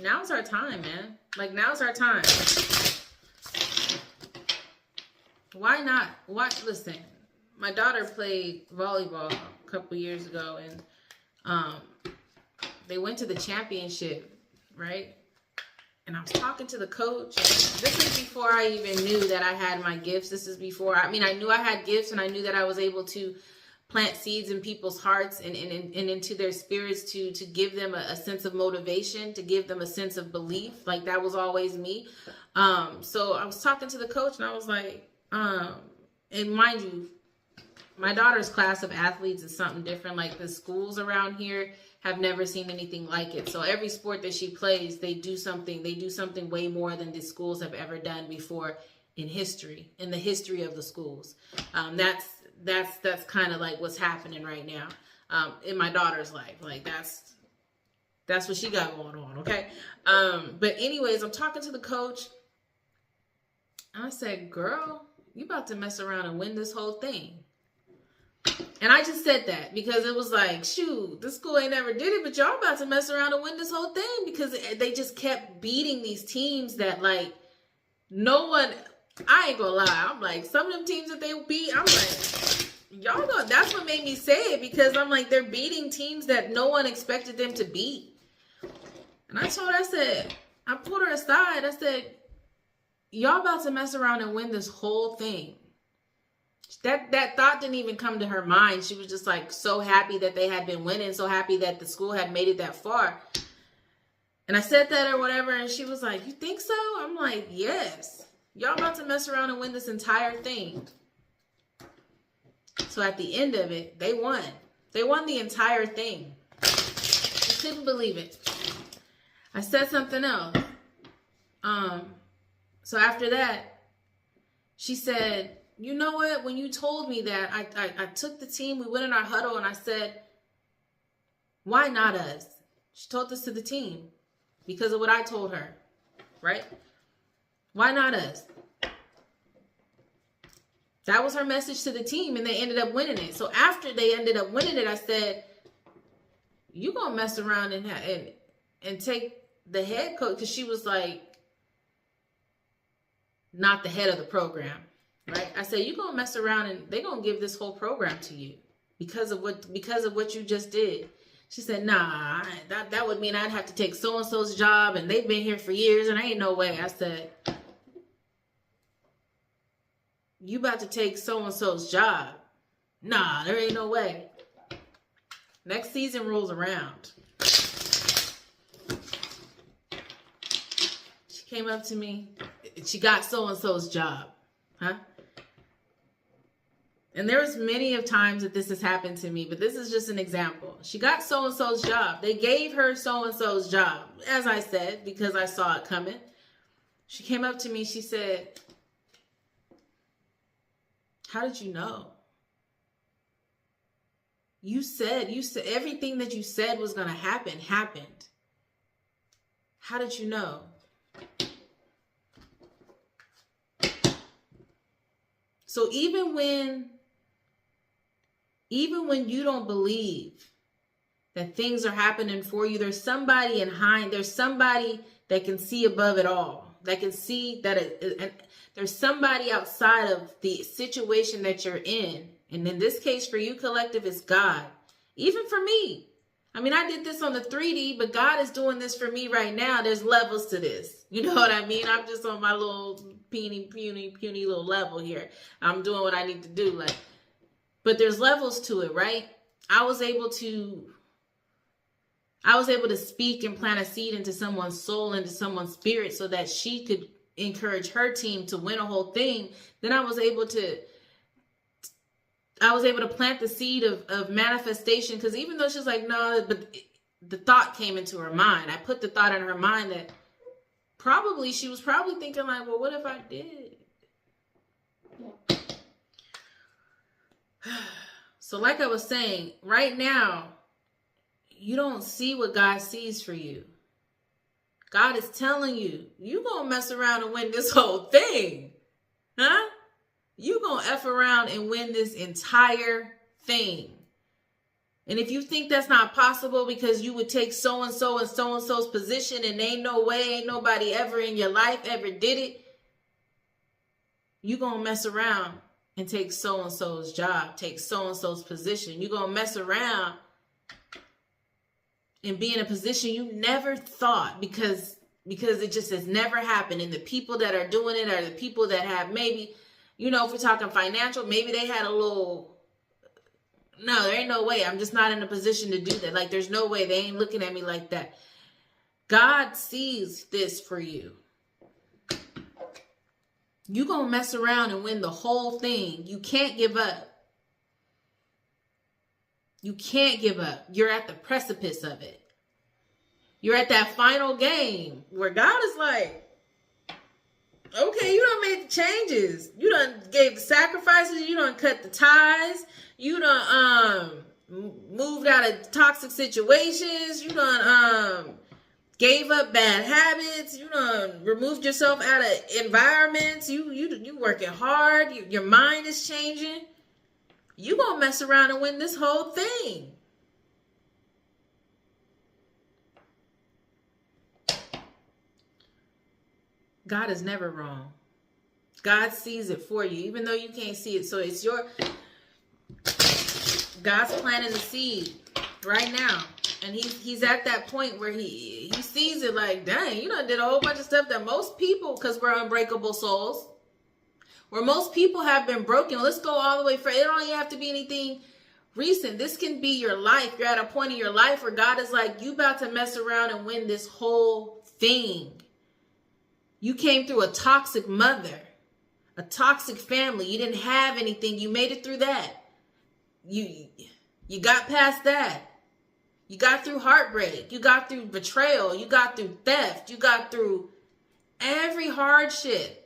Now's our time, man. Like, now's our time. Why not? Listen, my daughter played volleyball a couple years ago, and they went to the championship, right? And I was talking to the coach. This is before I even knew that I had my gifts. This is before, I knew I had gifts, and I knew that I was able to plant seeds in people's hearts and into their spirits to give them a sense of motivation, to give them a sense of belief. Like, that was always me. So I was talking to the coach, and I was like, and mind you, my daughter's class of athletes is something different. Like, the schools around here have never seen anything like it. So every sport that she plays, they do something way more than the schools have ever done before in the history of the schools. That's kind of like what's happening right now in my daughter's life. Like, that's what she got going on, okay? But anyways, I'm talking to the coach, and I said, girl, you about to mess around and win this whole thing. And I just said that because it was like, shoot, this school ain't never did it, but y'all about to mess around and win this whole thing, because they just kept beating these teams that, like, no one, I ain't gonna lie, I'm like, some of them teams that they beat, I'm like, y'all know, that's what made me say it, because I'm like, they're beating teams that no one expected them to beat. And I told her, I pulled her aside, I said, y'all about to mess around and win this whole thing. That thought didn't even come to her mind. She was just like so happy that they had been winning, so happy that the school had made it that far. And I said that or whatever, and she was like, you think so? I'm like, yes. Y'all about to mess around and win this entire thing. So at the end of it, they won. They won the entire thing. I couldn't believe it. I said something else. So after that, she said, you know what? When you told me that, I took the team, we went in our huddle, and I said, why not us? She told this to the team because of what I told her, right? Why not us? That was her message to the team, and they ended up winning it. So after they ended up winning it, I said, you gonna mess around and take the head coach, because she was like, not the head of the program. Right? I said, you're gonna mess around and they're gonna give this whole program to you because of what you just did. She said, nah, that would mean I'd have to take so-and-so's job, and they've been here for years, and ain't no way. I said, you about to take so-and-so's job? Nah, there ain't no way. Next season rolls around. She came up to me. She got so-and-so's job. Huh? And there was many of times that this has happened to me, but this is just an example. She got so-and-so's job. They gave her so-and-so's job, as I said, because I saw it coming. She came up to me. She said, how did you know? You said everything that you said was going to happen, happened. How did you know? So even when you don't believe that things are happening for you, there's somebody there's somebody that can see above it all, that can see that there's somebody outside of the situation that you're in. And in this case, for you, collective, is God. Even for me. I mean, I did this on the 3D, but God is doing this for me right now. There's levels to this. You know what I mean? I'm just on my little puny little level here. I'm doing what I need to do. But there's levels to it, right? I was able to speak and plant a seed into someone's soul, into someone's spirit, so that she could encourage her team to win a whole thing. Then I was able to plant the seed of manifestation, because even though she's like, no, but the thought came into her mind. I put the thought in her mind that she was probably thinking like, well, what if I did? So like I was saying, right now, you don't see what God sees for you. God is telling you, you gonna mess around and win this whole thing. Huh? You gonna F around and win this entire thing. And if you think that's not possible because you would take so-and-so and so-and-so's position and ain't no way, ain't nobody ever in your life ever did it, you gonna mess around and take so-and-so's job, take so-and-so's position. You gonna mess around and be in a position you never thought because it just has never happened. And the people that are doing it are the people that have maybe, if we're talking financial, maybe they had a little, no, there ain't no way. I'm just not in a position to do that. Like, there's no way. They ain't looking at me like that. God sees this for you. You gonna mess around and win the whole thing. You can't give up. You can't give up. You're at the precipice of it. You're at that final game where God is like, okay, you done made the changes. You done gave the sacrifices. You done cut the ties. You done moved out of toxic situations. You done gave up bad habits. You done removed yourself out of environments. You working hard. Your mind is changing. You gonna mess around and win this whole thing. God is never wrong. God sees it for you, even though you can't see it. So it's God's planting the seed right now. And he's at that point where he sees it like, dang, you done did a whole bunch of stuff that most people, because we're unbreakable souls, where most people have been broken. Let's go all the way. It don't even have to be anything recent. This can be your life. You're at a point in your life where God is like, you about to mess around and win this whole thing. You came through a toxic mother, a toxic family. You didn't have anything. You made it through that. You got past that. You got through heartbreak. You got through betrayal. You got through theft. You got through every hardship.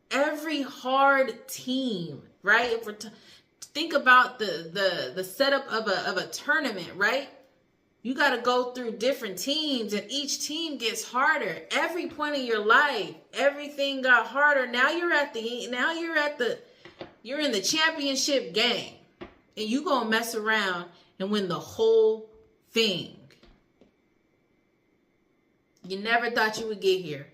Every hard team, right? If we're think about the setup of a tournament, right? You got to go through different teams, and each team gets harder. Every point in your life, everything got harder. Now you're in the championship game, and you gonna mess around and win the whole thing. You never thought you would get here.